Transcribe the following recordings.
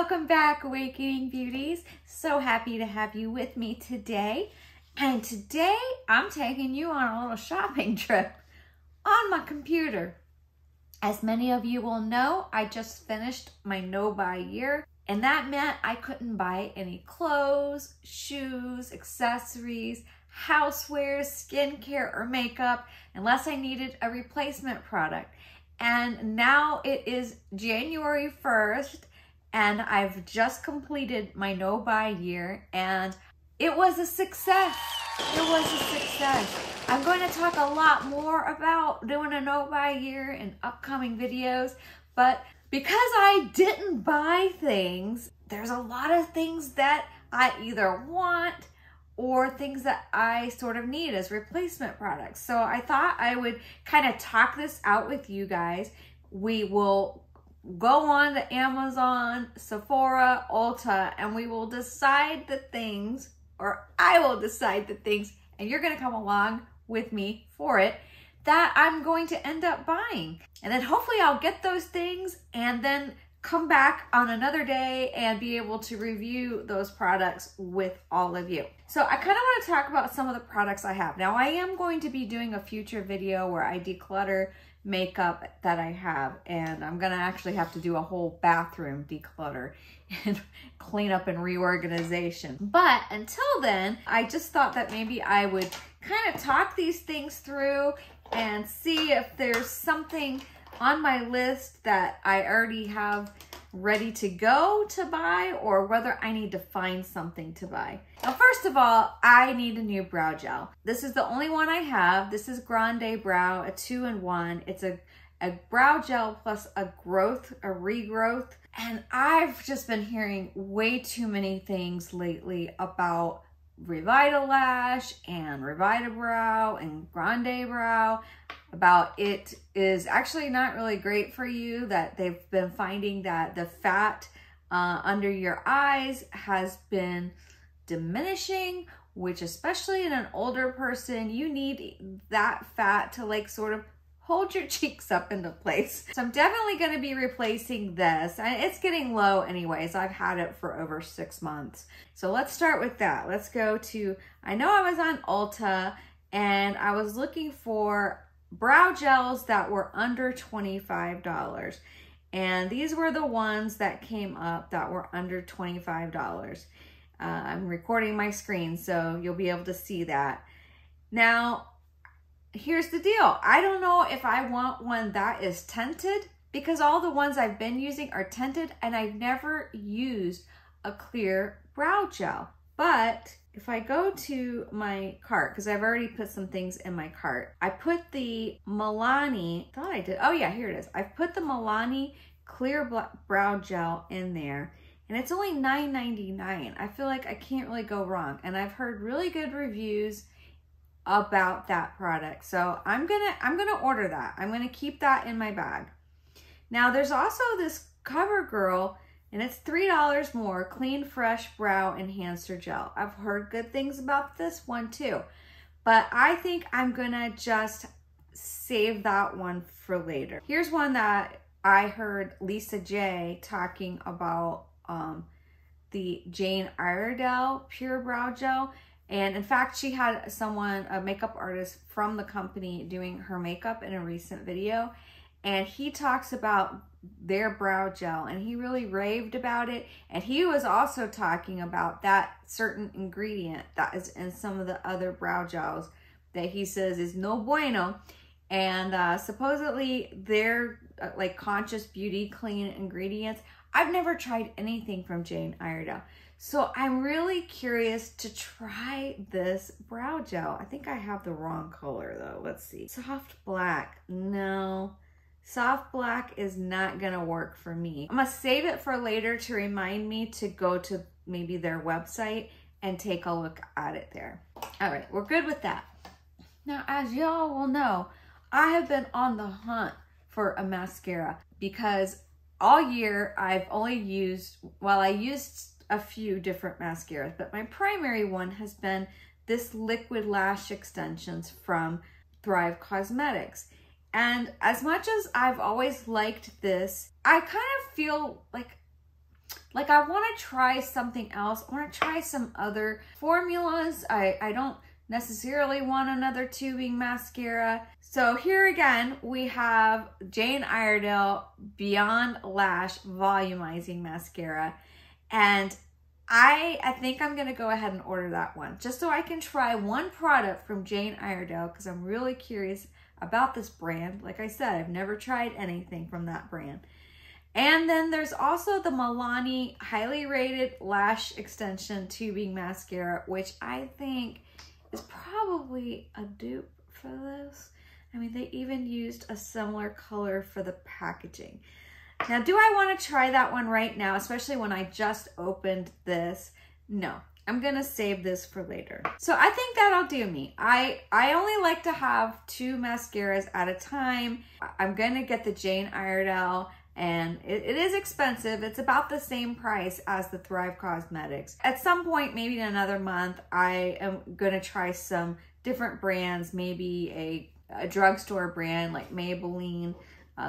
Welcome back, Awakening Beauties. So happy to have you with me today. And today I'm taking you on a little shopping trip on my computer. As many of you will know, I just finished my no-buy year, and that meant I couldn't buy any clothes, shoes, accessories, housewares, skincare, or makeup unless I needed a replacement product. And now it is January 1st, and I've just completed my no-buy year, and it was a success. It was a success. I'm going to talk a lot more about doing a no-buy year in upcoming videos, but because I didn't buy things, there's a lot of things that I either want or things that I sort of need as replacement products. So I thought I would kind of talk this out with you guys. We will go on to Amazon, Sephora, Ulta, and we will decide the things, or I will decide the things, and you're gonna come along with me for it, that I'm going to end up buying. And then hopefully I'll get those things and then come back on another day and be able to review those products with all of you. So I kind of want to talk about some of the products I have. Now I am going to be doing a future video where I declutter makeup that I have, and I'm gonna actually have to do a whole bathroom declutter and clean up and reorganization. But until then, I just thought that maybe I would kind of talk these things through and see if there's something on my list that I already have ready to go to buy, or whether I need to find something to buy. Now, first of all, I need a new brow gel. This is the only one I have. This is Grande Brow, a 2-in-1. It's a brow gel plus a regrowth. And I've just been hearing way too many things lately about Revitalash and Revitabrow and Grande Brow, about it is actually not really great for you, that they've been finding that the fat under your eyes has been diminishing, which especially in an older person, you need that fat to like sort of hold your cheeks up into place. So I'm definitely going to be replacing this. And it's getting low anyways. I've had it for over 6 months. So let's start with that. Let's go to, I know I was on Ulta and I was looking for brow gels that were under $25. And these were the ones that came up that were under $25. I'm recording my screen, so you'll be able to see that. Now, here's the deal. I don't know if I want one that is tinted, because all the ones I've been using are tinted and I've never used a clear brow gel. But if I go to my cart, because I've already put some things in my cart, I put the Milani, thought I did, oh yeah, here it is. I've put the Milani clear brow gel in there, and it's only $9.99. I feel like I can't really go wrong. And I've heard really good reviews about that product. So I'm gonna order that. I'm gonna keep that in my bag. Now there's also this CoverGirl, and it's $3 more, Clean Fresh Brow Enhancer Gel. I've heard good things about this one too, but I think I'm gonna just save that one for later. Here's one that I heard Lisa J talking about, the Jane Iredale Pure Brow Gel. And in fact, she had someone, a makeup artist from the company, doing her makeup in a recent video. And he talks about their brow gel, and he really raved about it. And he was also talking about that certain ingredient that is in some of the other brow gels that he says is no bueno. And supposedly they're like conscious beauty clean ingredients. I've never tried anything from Jane Iredale, so I'm really curious to try this brow gel. I think I have the wrong color though. Let's see. Soft black. No, soft black is not gonna work for me. I'm gonna save it for later to remind me to go to maybe their website and take a look at it there. All right, we're good with that. Now, as y'all will know, I have been on the hunt for a mascara, because all year I've only used, well, I used a few different mascaras, but my primary one has been this liquid lash extensions from Thrive Cosmetics. And as much as I've always liked this, I kind of feel like like I want to try something else. I want to try some other formulas. I don't necessarily want another tubing mascara. So here again, we have Jane Iredale Beyond Lash Volumizing Mascara. And I think I'm gonna go ahead and order that one, just so I can try one product from Jane Iredale, because I'm really curious about this brand. Like I said, I've never tried anything from that brand. And then there's also the Milani Highly Rated Lash Extension Tubing Mascara, which I think is probably a dupe for this. I mean, they even used a similar color for the packaging. Now, do I want to try that one right now, especially when I just opened this? No, I'm going to save this for later. So I think that'll do me. I only like to have 2 mascaras at a time. I'm going to get the Jane Iredale, and it is expensive. It's about the same price as the Thrive Cosmetics. At some point, maybe in another month, I am going to try some different brands, maybe a drugstore brand like Maybelline.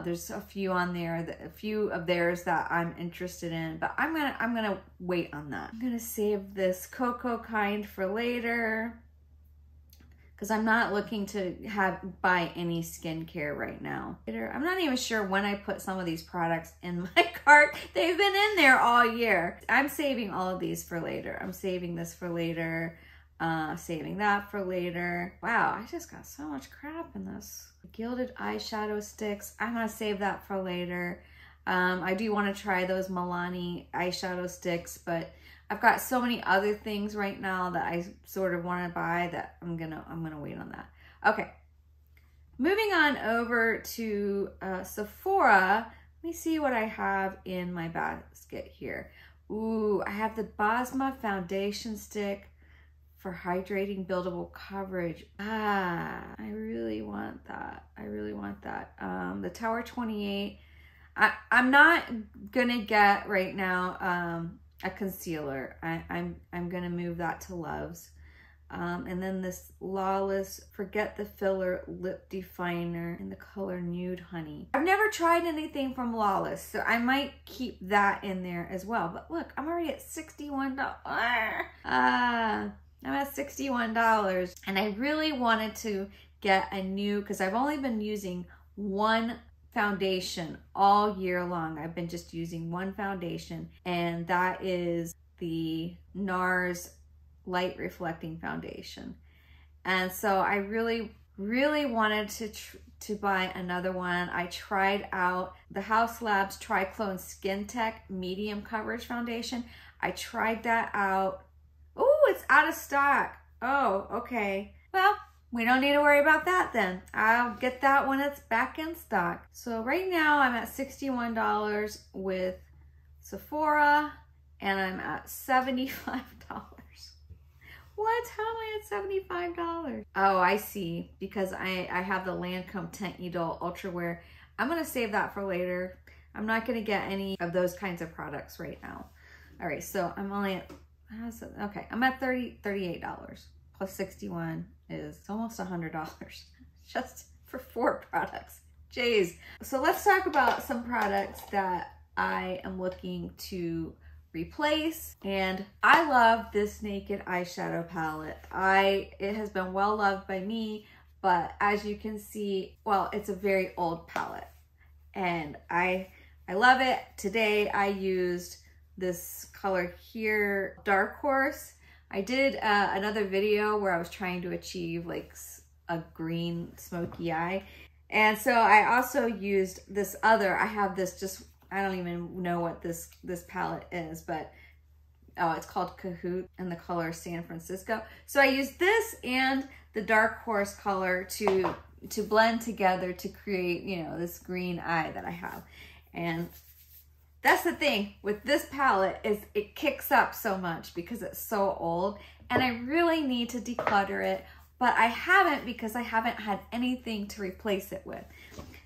There's a few on there, a few of theirs that I'm interested in, but I'm gonna wait on that. I'm gonna save this Cocoa Kind for later, because I'm not looking to buy any skincare right now. I'm not even sure when I put some of these products in my cart. They've been in there all year. I'm saving all of these for later. I'm saving this for later. Saving that for later. Wow, I just got so much crap in this. Gilded eyeshadow sticks. I'm gonna save that for later. I do want to try those Milani eyeshadow sticks, but I've got so many other things right now that I sort of want to buy that I'm gonna wait on that. Okay, moving on over to Sephora. Let me see what I have in my basket here. Ooh, I have the Bosma foundation stick for hydrating buildable coverage. I really want that. I really want that. The Tower 28. I'm not gonna get right now a concealer. I'm gonna move that to Love's. And then this Lawless Forget the Filler Lip Definer in the color Nude Honey. I've never tried anything from Lawless, so I might keep that in there as well. But look, I'm already at $61. I'm at $61, and I really wanted to get a new, because I've only been using one foundation all year long. I've been just using one foundation, and that is the NARS Light Reflecting Foundation. And so I really wanted to buy another one. I tried out the House Labs Triclone Skin Tech Medium Coverage Foundation. I tried that out. Oh, it's out of stock. Oh, okay. Well, we don't need to worry about that then. I'll get that when it's back in stock. So right now I'm at $61 with Sephora, and I'm at $75. What? How am I at $75? Oh, I see. Because I have the Lancome Teint Idole Ultra Wear. I'm going to save that for later. I'm not going to get any of those kinds of products right now. All right, so I'm only at... Okay, I'm at $38 plus 61 is almost $100 just for 4 products. Jeez. So let's talk about some products that I am looking to replace. And I love this Naked eyeshadow palette. It has been well loved by me, but as you can see, well, it's a very old palette, and I love it. Today I used this color here, Dark Horse. I did another video where I was trying to achieve like a green smoky eye. And so I also used this other, I have this just, I don't even know what this palette is, but oh, it's called Kahoot, and the color San Francisco. So I used this and the Dark Horse color to blend together to create, you know, this green eye that I have. And that's the thing with this palette, is it kicks up so much because it's so old, and I really need to declutter it, but I haven't because I haven't had anything to replace it with.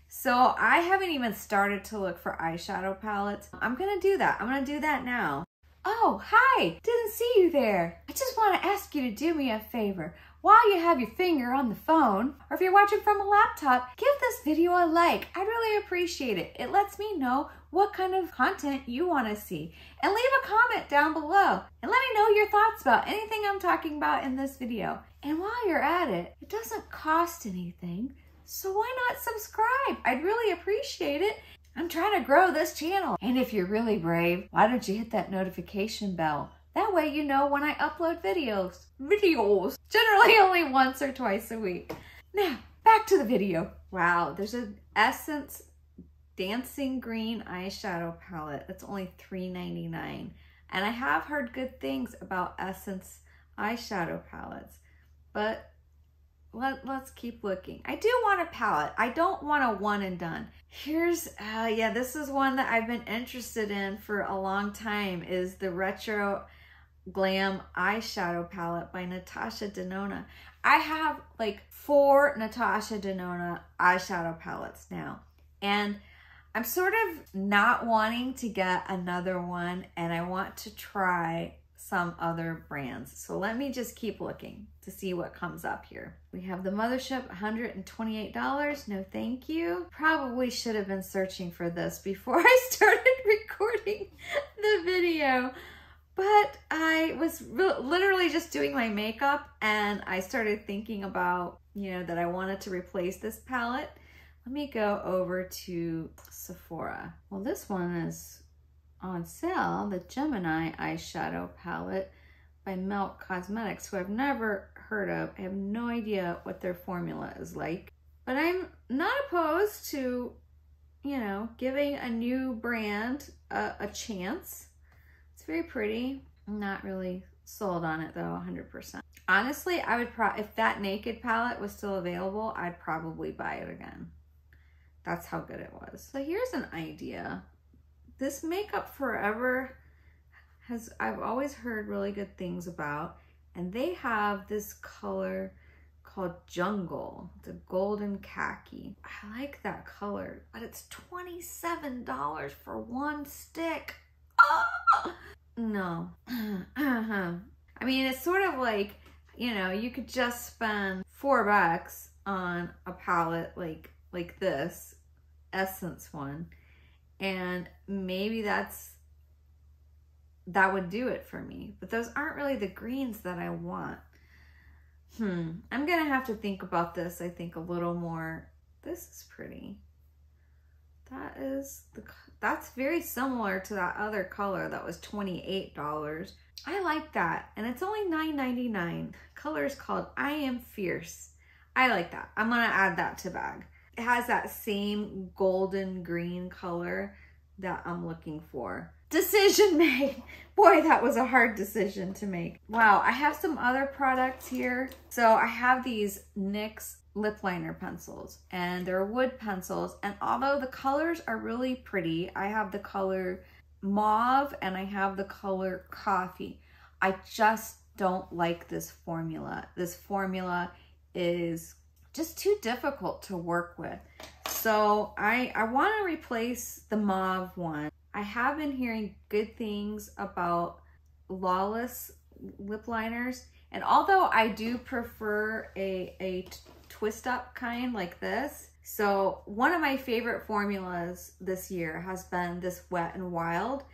So I haven't even started to look for eyeshadow palettes. I'm gonna do that. I'm gonna do that now. Oh, hi, didn't see you there. I just wanna ask you to do me a favor. While you have your finger on the phone, or if you're watching from a laptop, give this video a like. I'd really appreciate it. It lets me know what kind of content you want to see. And leave a comment down below and let me know your thoughts about anything I'm talking about in this video. And while you're at it, it doesn't cost anything, so why not subscribe? I'd really appreciate it. I'm trying to grow this channel. And if you're really brave, why don't you hit that notification bell? That way you know when I upload videos. Generally only once or twice a week. Now, back to the video. Wow, there's an Essence Dancing Green eyeshadow palette. That's only $3.99. And I have heard good things about Essence eyeshadow palettes, but let's keep looking. I do want a palette. I don't want a one and done. Here's, yeah, this is one that I've been interested in for a long time, is the Retro Glam eyeshadow palette by Natasha Denona. I have like 4 Natasha Denona eyeshadow palettes now, and I'm sort of not wanting to get another one, and I want to try some other brands. So let me just keep looking to see what comes up here. We have the Mothership, $128. No, thank you. Probably should have been searching for this before I started recording the video. But I was literally just doing my makeup and I started thinking about, you know, that I wanted to replace this palette. Let me go over to Sephora. Well, this one is on sale, the Gemini eyeshadow palette by Milk Cosmetics, who I've never heard of. I have no idea what their formula is like, but I'm not opposed to, you know, giving a new brand a chance. It's very pretty. I'm not really sold on it though, 100%. Honestly, I would if that Naked palette was still available, I'd probably buy it again. That's how good it was. So here's an idea. This Makeup Forever I've always heard really good things about, and they have this color called Jungle. It's a golden khaki. I like that color, but it's $27 for one stick. Oh! No. I mean, it's sort of like, you know, you could just spend $4 on a palette like this Essence one, and maybe that would do it for me. But those aren't really the greens that I want. I'm gonna have to think about this, I think, a little more. This is pretty. That's very similar to that other color that was $28. I like that, and it's only $9.99. Color is called I Am Fierce. I like that. I'm gonna add that to bag. It has that same golden green color that I'm looking for. Decision made. Boy, that was a hard decision to make. Wow, I have some other products here. So I have these NYX lip liner pencils, and they're wood pencils. And although the colors are really pretty, I have the color mauve and I have the color coffee. I just don't like this formula. This formula is just too difficult to work with. So I want to replace the mauve one. I have been hearing good things about Lawless lip liners, and although I do prefer a twist up kind like this, so one of my favorite formulas this year has been this Wet n Wild.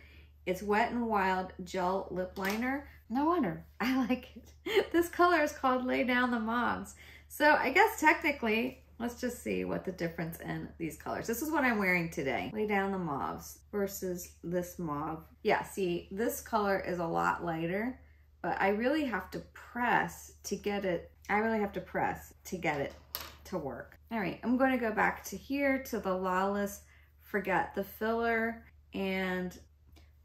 It's Wet n Wild gel lip liner. No wonder I like it. This color is called Lay Down the Mauves. So I guess technically, let's just see what the difference in these colors. This is what I'm wearing today. Lay Down the Mauves versus this mauve. Yeah, see, this color is a lot lighter, but I really have to press to get it. I really have to press to get it to work. All right, I'm going to go back to here to the Lawless Forget the Filler and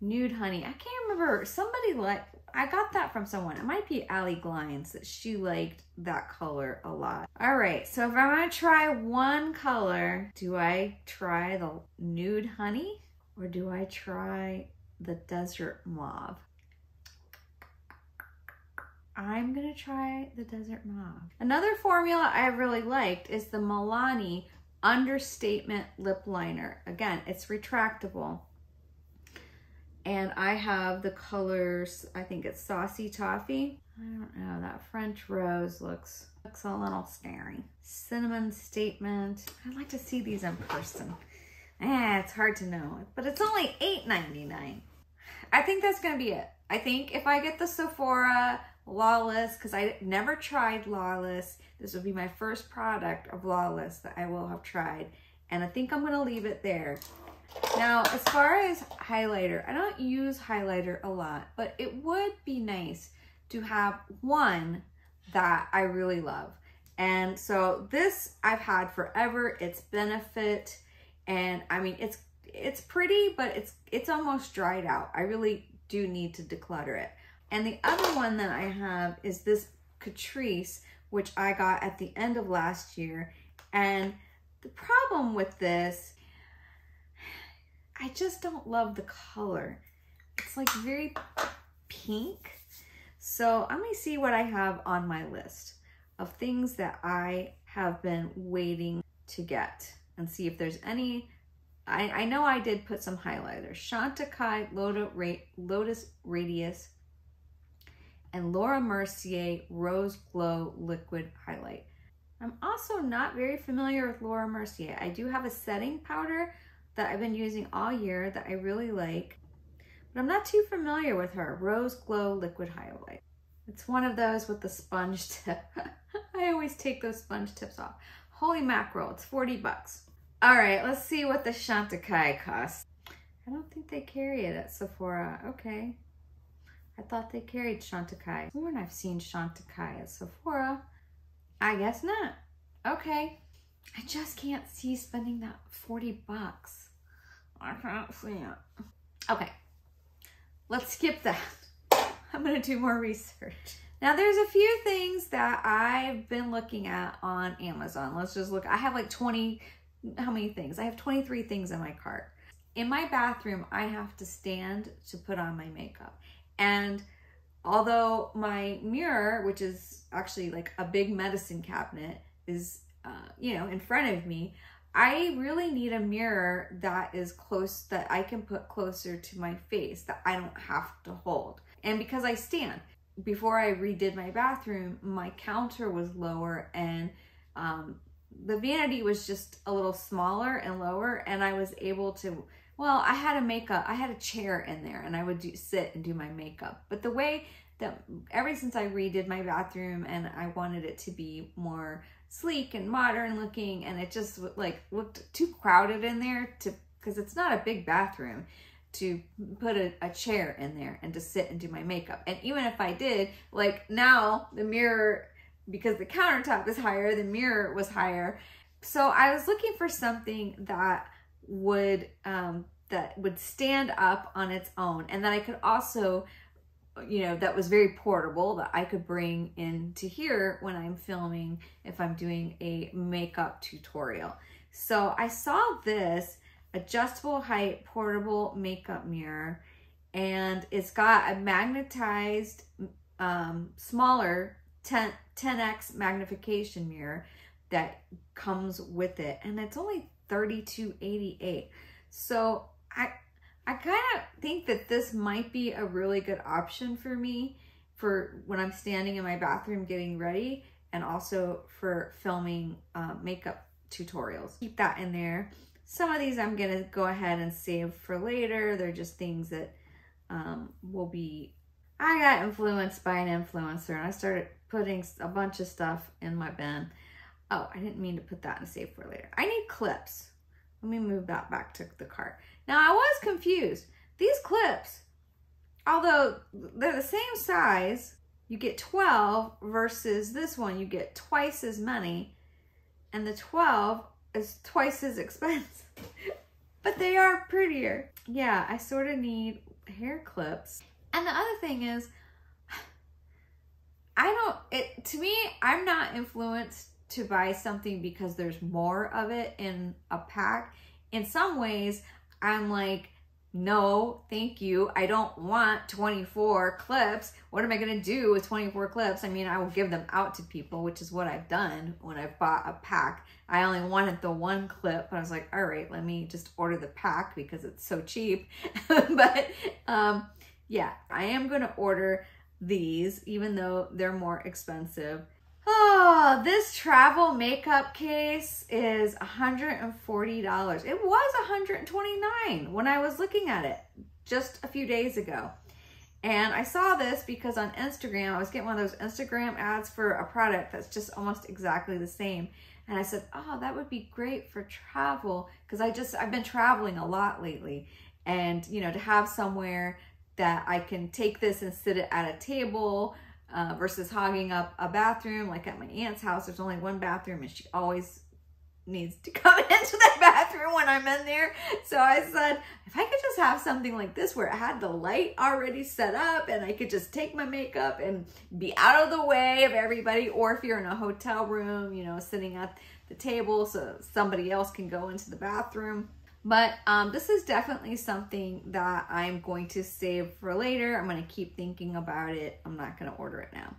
Nude Honey. I can't remember. I got that from someone. It might be Allie Glines that she liked that color a lot. All right, so if I'm gonna try one color, do I try the Nude Honey or do I try the Desert Mauve? I'm gonna try the Desert Mauve. Another formula I really liked is the Milani Understatement Lip Liner. Again, it's retractable. And I have the colors, I think it's Saucy Toffee. I don't know, that French rose looks a little scary. Cinnamon Statement. I'd like to see these in person. It's hard to know, but it's only $8.99. I think that's gonna be it. I think if I get the Sephora Lawless, because I never tried Lawless, this would be my first product of Lawless that I will have tried. And I think I'm gonna leave it there. Now, as far as highlighter, I don't use highlighter a lot, but it would be nice to have one that I really love. And so this I've had forever. It's Benefit, and I mean it's pretty, but it's almost dried out. I really do need to declutter it. And the other one that I have is this Catrice, which I got at the end of last year. And the problem with this, I just don't love the color. It's like very pink. So let me see what I have on my list of things that I have been waiting to get and see if there's any. I know I did put some highlighters. Chantecaille Lotus Radius and Laura Mercier Rose Glow Liquid Highlight. I'm also not very familiar with Laura Mercier. I do have a setting powder that I've been using all year that I really like, but I'm not too familiar with her. Rose Glow Liquid Highlight. It's one of those with the sponge tip. I always take those sponge tips off. Holy mackerel, it's 40 bucks. All right, let's see what the Chantecaille costs. I don't think they carry it at Sephora. Okay. I thought they carried Chantecaille. When I've seen Chantecaille at Sephora, I guess not. Okay. I just can't see spending that 40 bucks. I can't see it. Okay. Let's skip that. I'm going to do more research. Now, there's a few things that I've been looking at on Amazon. Let's just look. I have like 20, how many things? I have 23 things in my cart. In my bathroom, I have to stand to put on my makeup. And although my mirror, which is actually like a big medicine cabinet, is, you know, in front of me, I really need a mirror that is close, that I can put closer to my face, that I don't have to hold. And because I stand, before I redid my bathroom, my counter was lower and the vanity was just a little smaller and lower, and I was able to, well, I had a chair in there and I would sit and do my makeup. But the way that, ever since I redid my bathroom and I wanted it to be more sleek and modern looking, and it just like looked too crowded in there because it's not a big bathroom to put a chair in there and to sit and do my makeup. And even if I did, like now the mirror, because the countertop is higher, the mirror was higher. So I was looking for something that would stand up on its own, and that I could also, you know, that was very portable, that I could bring into here when I'm filming, if I'm doing a makeup tutorial. So I saw this adjustable height portable makeup mirror, and it's got a magnetized smaller 10x magnification mirror that comes with it, and it's only $32.88. So I kind of think that this might be a really good option for me for when I'm standing in my bathroom getting ready, and also for filming makeup tutorials. Keep that in there. Some of these I'm gonna go ahead and save for later. They're just things that will be, I got influenced by an influencer and I started putting a bunch of stuff in my bin. Oh, I didn't mean to put that in save for later. I need clips. Let me move that back to the cart. Now, I was confused. These clips, although they're the same size, you get 12 versus this one, you get twice as many, and the 12 is twice as expensive, but they are prettier. Yeah, I sort of need hair clips. And the other thing is, to me, I'm not influenced to buy something because there's more of it in a pack. In some ways, I'm like, no, thank you. I don't want 24 clips. What am I gonna do with 24 clips? I mean, I will give them out to people, which is what I've done when I've bought a pack. I only wanted the one clip, but I was like, all right, let me just order the pack because it's so cheap. But yeah, I am gonna order these, even though they're more expensive. Oh, this travel makeup case is $140. It was $129 when I was looking at it just a few days ago. And I saw this because on Instagram, I was getting one of those Instagram ads for a product that's just almost exactly the same. And I said, oh, that would be great for travel, because I've been traveling a lot lately. And, you know, to have somewhere that I can take this and sit it at a table versus hogging up a bathroom. Like at my aunt's house, there's only one bathroom and she always needs to come into the bathroom when I'm in there. So I said, if I could just have something like this where it had the light already set up and I could just take my makeup and be out of the way of everybody, or if you're in a hotel room, you know, sitting at the table so somebody else can go into the bathroom. But this is definitely something that I'm going to save for later. I'm going to keep thinking about it. I'm not going to order it now.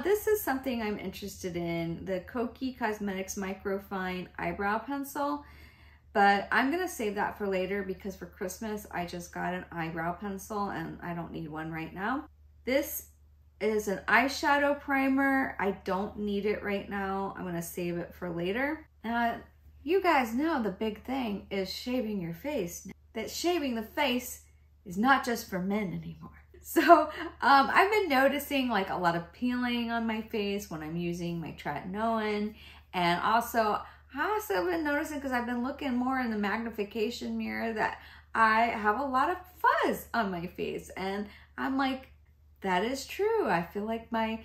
This is something I'm interested in, the Kokie Cosmetics Microfine Eyebrow Pencil. But I'm going to save that for later because for Christmas, I just got an eyebrow pencil and I don't need one right now. This is an eyeshadow primer. I don't need it right now. I'm going to save it for later. You guys know the big thing is shaving your face. That shaving the face is not just for men anymore. So I've been noticing like a lot of peeling on my face when I'm using my tretinoin. And also, I also been noticing, because I've been looking more in the magnification mirror, that I have a lot of fuzz on my face. And I'm like, that is true. I feel like my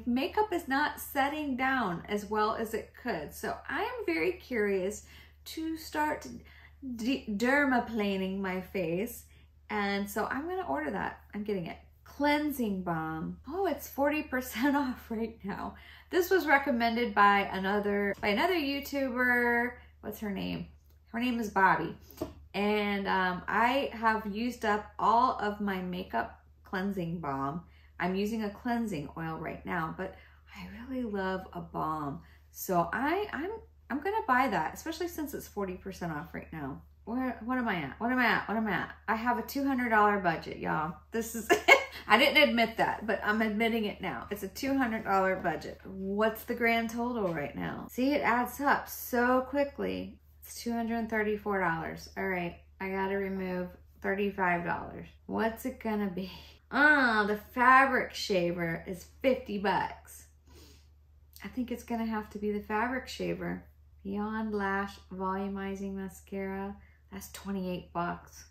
makeup is not setting down as well as it could. So I am very curious to start dermaplaning my face. And so I'm going to order that. I'm getting it. Cleansing balm. Oh, it's 40% off right now. This was recommended by another YouTuber. What's her name? Her name is Bobby. And I have used up all of my makeup cleansing balm. I'm using a cleansing oil right now, but I really love a balm. So I'm gonna buy that, especially since it's 40% off right now. What am I at? I have a $200 budget, y'all. This is, I didn't admit that, but I'm admitting it now. It's a $200 budget. What's the grand total right now? See, it adds up so quickly. It's $234. All right, I gotta remove $35. What's it gonna be? The fabric shaver is 50 bucks. I think it's gonna have to be the fabric shaver. Beyond Lash Volumizing Mascara, that's 28 bucks.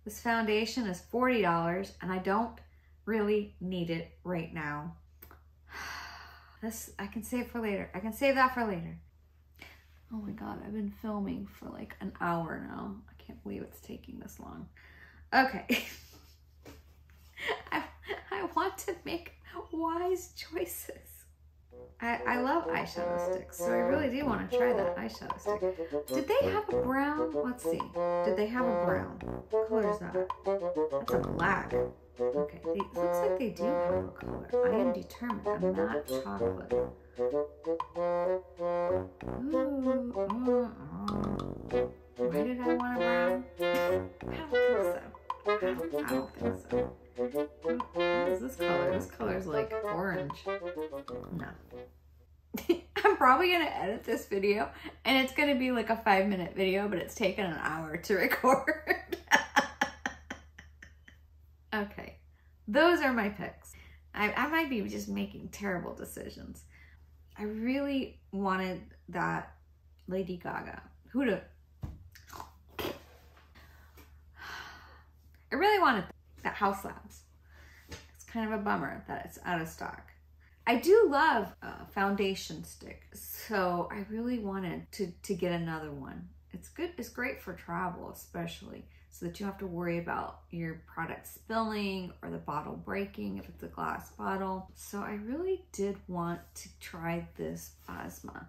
This foundation is $40 and I don't really need it right now. This, I can save for later. I can save that for later. Oh my God, I've been filming for like an hour now. I can't believe it's taking this long. Okay. I want to make wise choices. I love eyeshadow sticks, so I really do want to try that eyeshadow stick. Did they have a brown? Let's see. Did they have a brown? What color is that? That's a black. Okay, it looks like they do have a color. I am determined. I'm not chocolate. Ooh, why did I want a brown? I don't think so. I don't think so. What is this color? This color's like orange. No. I'm probably gonna edit this video and it's gonna be like a 5-minute video, but it's taken an hour to record. Okay, those are my picks. I might be just making terrible decisions. I really wanted that Lady Gaga. I really wanted that House Labs. It's kind of a bummer that it's out of stock. I do love a foundation stick, so I really wanted to get another one. It's good. It's great for travel, especially, so that you don't have to worry about your product spilling or the bottle breaking if it's a glass bottle. So I really did want to try this Ozma.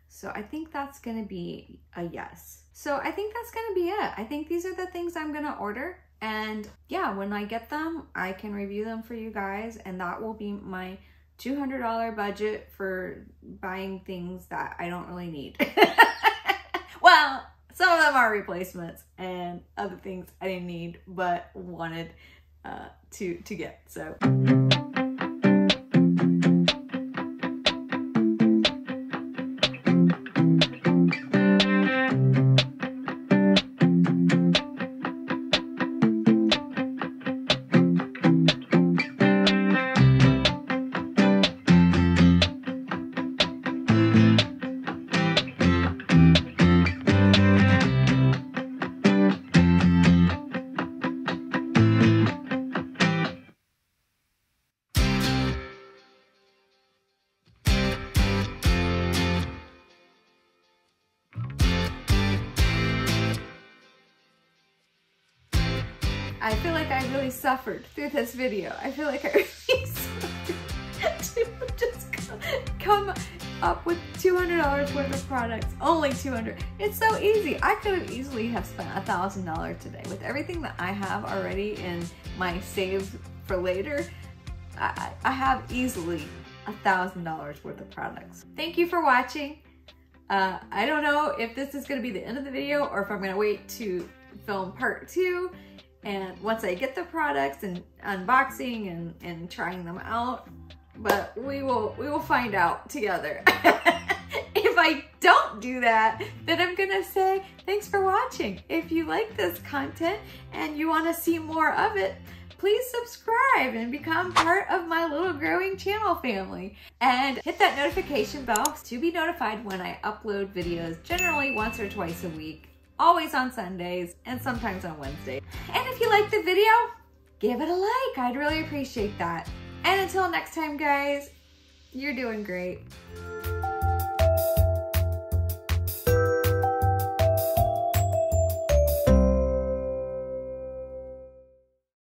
So I think that's going to be a yes. So I think that's going to be it. I think these are the things I'm going to order. And yeah, when I get them, I can review them for you guys. And that will be my $200 budget for buying things that I don't really need. Well, some of them are replacements and other things I didn't need but wanted to get. So. I feel like I really suffered through this video. I feel like I really suffered to just come up with $200 worth of products. Only $200. It's so easy. I could have easily have spent $1,000 today. With everything that I have already in my save for later, I have easily $1,000 worth of products. Thank you for watching. I don't know if this is going to be the end of the video or if I'm going to wait to film part 2. And once I get the products and unboxing and trying them out, but we will find out together. If I don't do that, then I'm gonna say thanks for watching. If you like this content and you want to see more of it, please subscribe and become part of my little growing channel family. And hit that notification bell to be notified when I upload videos, generally once or twice a week. Always on Sundays and sometimes on Wednesdays. And if you like the video, give it a like. I'd really appreciate that. And until next time, guys, you're doing great.